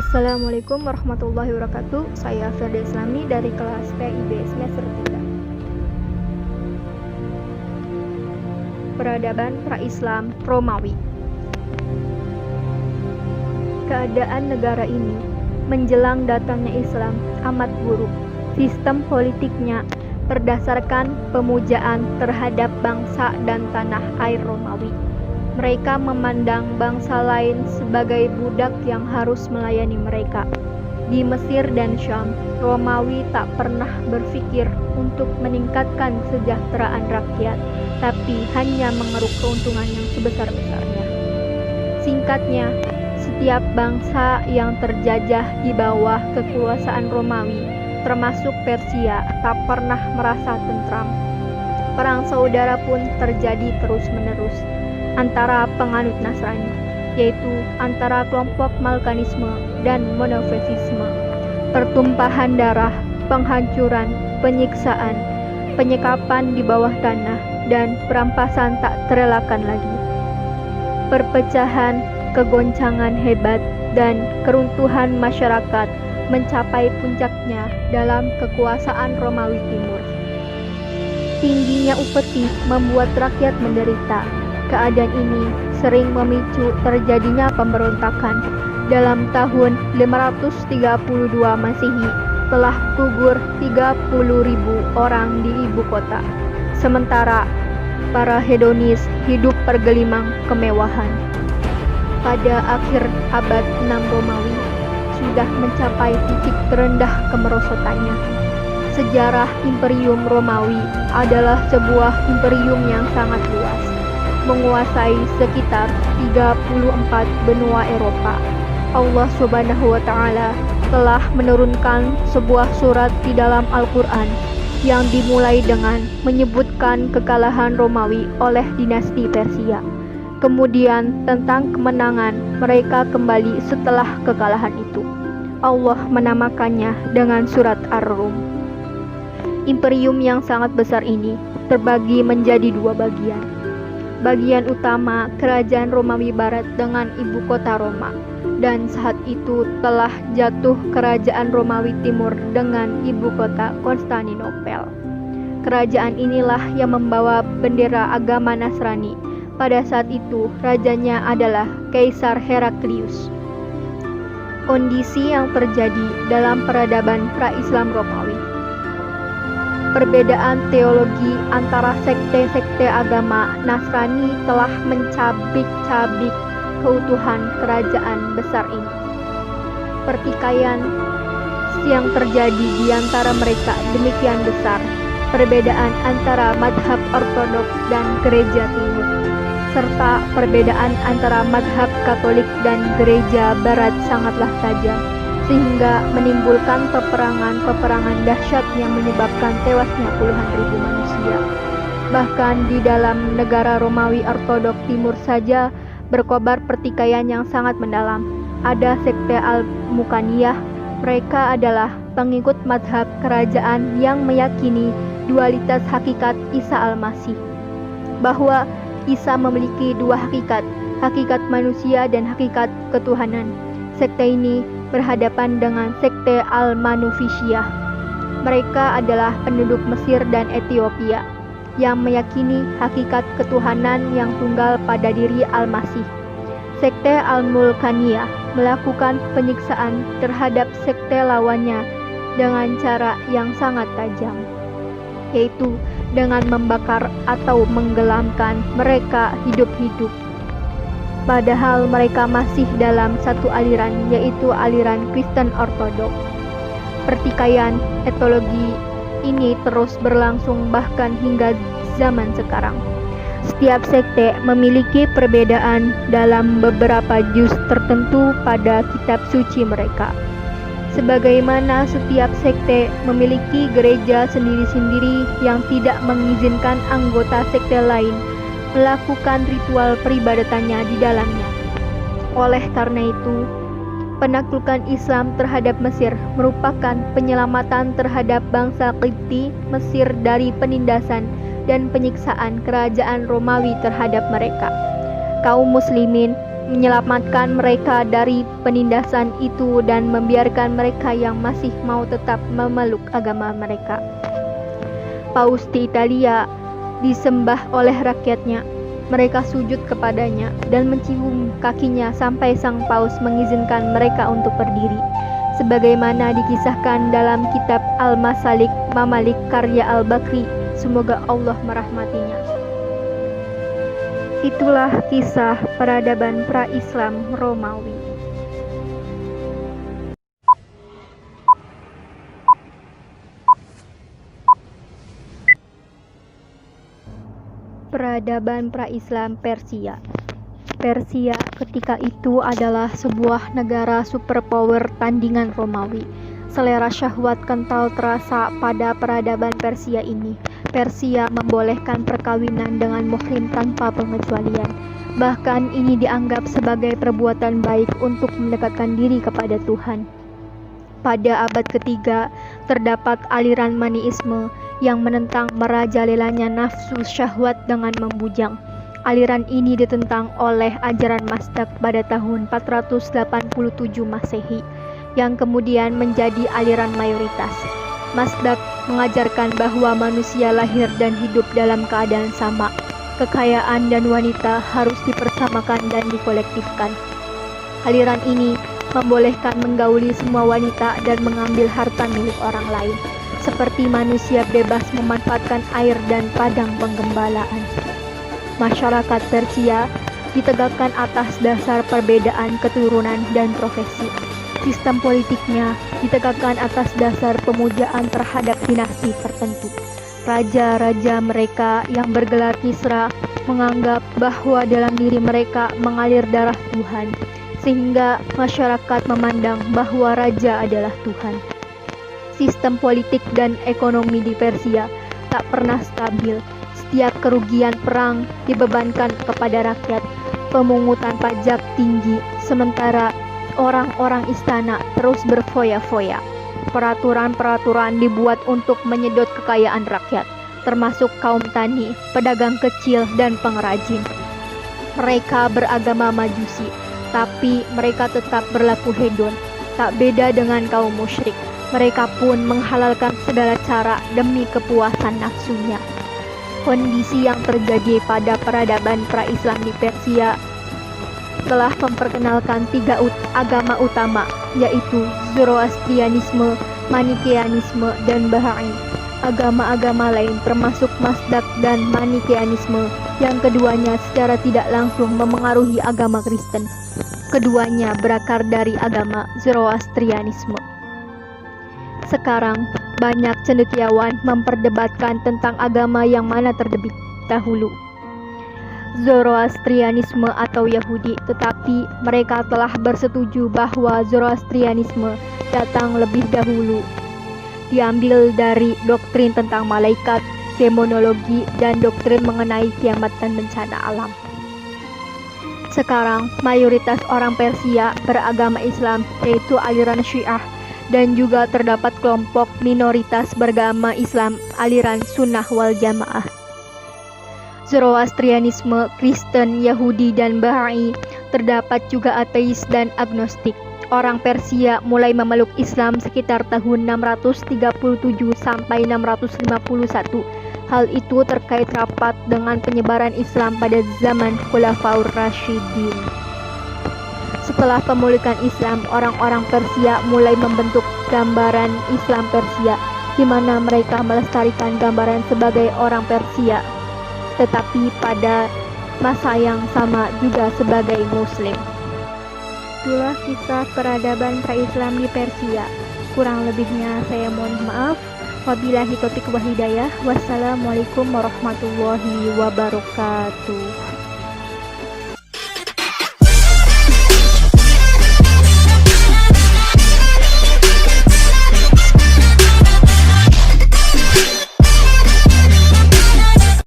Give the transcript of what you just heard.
Assalamualaikum warahmatullahi wabarakatuh. Saya Firda Islami dari kelas PIB semester 3. Peradaban pra-Islam Romawi. Keadaan negara ini menjelang datangnya Islam amat buruk. Sistem politiknya berdasarkan pemujaan terhadap bangsa dan tanah air Romawi. Mereka memandang bangsa lain sebagai budak yang harus melayani mereka. Di Mesir dan Syam, Romawi tak pernah berpikir untuk meningkatkan kesejahteraan rakyat, tapi hanya mengeruk keuntungan yang sebesar-besarnya. Singkatnya, setiap bangsa yang terjajah di bawah kekuasaan Romawi, termasuk Persia, tak pernah merasa tentram. Perang saudara pun terjadi terus-menerus antara penganut Nasrani, yaitu antara kelompok Malkanisme dan Monofisisme. Pertumpahan darah, penghancuran, penyiksaan, penyekapan di bawah tanah, dan perampasan tak terelakkan lagi. Perpecahan, kegoncangan hebat, dan keruntuhan masyarakat mencapai puncaknya dalam kekuasaan Romawi Timur. Tingginya upeti membuat rakyat menderita. Keadaan ini sering memicu terjadinya pemberontakan. Dalam tahun 532 Masehi telah gugur 30.000 orang di ibu kota. Sementara para hedonis hidup bergelimang kemewahan. Pada akhir abad 6 Romawi sudah mencapai titik terendah kemerosotannya. Sejarah Imperium Romawi adalah sebuah imperium yang sangat luas, menguasai sekitar 34 benua Eropa. Allah Subhanahu wa Ta'ala telah menurunkan sebuah surat di dalam Al-Quran yang dimulai dengan menyebutkan kekalahan Romawi oleh dinasti Persia. Kemudian tentang kemenangan mereka kembali setelah kekalahan itu. Allah menamakannya dengan surat Ar-Rum. Imperium yang sangat besar ini terbagi menjadi dua bagian. Bagian utama kerajaan Romawi Barat dengan ibu kota Roma, dan saat itu telah jatuh kerajaan Romawi Timur dengan ibu kota Konstantinopel. Kerajaan inilah yang membawa bendera agama Nasrani. Pada saat itu rajanya adalah Kaisar Heraklius. Kondisi yang terjadi dalam peradaban pra-Islam Romawi. Perbedaan teologi antara sekte-sekte agama Nasrani telah mencabik-cabik keutuhan kerajaan besar ini. Pertikaian yang terjadi di antara mereka demikian besar. Perbedaan antara madhab ortodoks dan gereja timur, serta perbedaan antara madhab Katolik dan gereja barat sangatlah tajam, sehingga menimbulkan peperangan dahsyat yang menyebabkan tewasnya puluhan ribu manusia. Bahkan di dalam negara Romawi Ortodok Timur saja berkobar pertikaian yang sangat mendalam. Ada sekte Al-Mukaniyah. Mereka adalah pengikut madhab kerajaan yang meyakini dualitas hakikat Isa Al-Masih, bahwa Isa memiliki dua hakikat, hakikat manusia dan hakikat ketuhanan. Sekte ini berhadapan dengan sekte Al-Manufisiyah. Mereka adalah penduduk Mesir dan Ethiopia yang meyakini hakikat ketuhanan yang tunggal pada diri Al-Masih. Sekte Al-Mulkaniyah melakukan penyiksaan terhadap sekte lawannya dengan cara yang sangat tajam, yaitu dengan membakar atau menggelamkan mereka hidup-hidup. Padahal mereka masih dalam satu aliran, yaitu aliran Kristen Ortodok. Pertikaian etologi ini terus berlangsung bahkan hingga zaman sekarang. Setiap sekte memiliki perbedaan dalam beberapa juz tertentu pada kitab suci mereka. Sebagaimana setiap sekte memiliki gereja sendiri-sendiri yang tidak mengizinkan anggota sekte lain melakukan ritual peribadatannya di dalamnya. Oleh karena itu, penaklukan Islam terhadap Mesir merupakan penyelamatan terhadap bangsa Qibti Mesir dari penindasan dan penyiksaan kerajaan Romawi terhadap mereka. Kaum muslimin menyelamatkan mereka dari penindasan itu dan membiarkan mereka yang masih mau tetap memeluk agama mereka. Paus di Italia disembah oleh rakyatnya. Mereka sujud kepadanya dan mencium kakinya sampai sang paus mengizinkan mereka untuk berdiri. Sebagaimana dikisahkan dalam kitab Al-Masalik Mamalik karya Al-Bakri, semoga Allah merahmatinya. Itulah kisah peradaban pra-Islam Romawi. Peradaban pra-Islam Persia. Persia ketika itu adalah sebuah negara superpower tandingan Romawi. Selera syahwat kental terasa pada peradaban Persia ini. Persia membolehkan perkawinan dengan muhrim tanpa pengecualian. Bahkan ini dianggap sebagai perbuatan baik untuk mendekatkan diri kepada Tuhan. Pada abad ketiga, terdapat aliran Maniisme yang menentang merajalelanya nafsu syahwat dengan membujang. Aliran ini ditentang oleh ajaran Mazdak pada tahun 487 Masehi, yang kemudian menjadi aliran mayoritas. Mazdak mengajarkan bahwa manusia lahir dan hidup dalam keadaan sama. Kekayaan dan wanita harus dipersamakan dan dikolektifkan. Aliran ini membolehkan menggauli semua wanita dan mengambil harta milik orang lain, seperti manusia bebas memanfaatkan air dan padang penggembalaan. Masyarakat Persia ditegakkan atas dasar perbedaan keturunan dan profesi. Sistem politiknya ditegakkan atas dasar pemujaan terhadap dinasti tertentu. Raja-raja mereka yang bergelar Kisra menganggap bahwa dalam diri mereka mengalir darah Tuhan, sehingga masyarakat memandang bahwa raja adalah Tuhan. Sistem politik dan ekonomi di Persia tak pernah stabil. Setiap kerugian perang dibebankan kepada rakyat. Pemungutan pajak tinggi, sementara orang-orang istana terus berfoya-foya. Peraturan-peraturan dibuat untuk menyedot kekayaan rakyat, termasuk kaum tani, pedagang kecil, dan pengrajin. Mereka beragama Majusi, tapi mereka tetap berlaku hedon, tak beda dengan kaum musyrik. Mereka pun menghalalkan segala cara demi kepuasan nafsunya. Kondisi yang terjadi pada peradaban pra-Islam di Persia telah memperkenalkan tiga agama utama, yaitu Zoroastrianisme, Manikeanisme, dan Bahá'í. Agama-agama lain termasuk Mazdak dan Manikeanisme, yang keduanya secara tidak langsung memengaruhi agama Kristen. Keduanya berakar dari agama Zoroastrianisme. Sekarang, banyak cendekiawan memperdebatkan tentang agama yang mana terlebih dahulu, Zoroastrianisme atau Yahudi, tetapi mereka telah bersetuju bahwa Zoroastrianisme datang lebih dahulu. Diambil dari doktrin tentang malaikat, demonologi, dan doktrin mengenai kiamat dan bencana alam. Sekarang, mayoritas orang Persia beragama Islam, yaitu aliran Syiah, dan juga terdapat kelompok minoritas beragama Islam aliran Sunnah wal Jamaah. Zoroastrianisme, Kristen, Yahudi, dan Bahá'í. Terdapat juga ateis dan agnostik. Orang Persia mulai memeluk Islam sekitar tahun 637 sampai 651. Hal itu terkait rapat dengan penyebaran Islam pada zaman Khulafaur Rasyidin. Setelah pemulihan Islam, orang-orang Persia mulai membentuk gambaran Islam Persia, di mana mereka melestarikan gambaran sebagai orang Persia, tetapi pada masa yang sama juga sebagai Muslim. Itulah kisah peradaban pra-Islam di Persia. Kurang lebihnya saya mohon maaf. Wabillahi taufiq wal hidayah. Wassalamualaikum warahmatullahi wabarakatuh.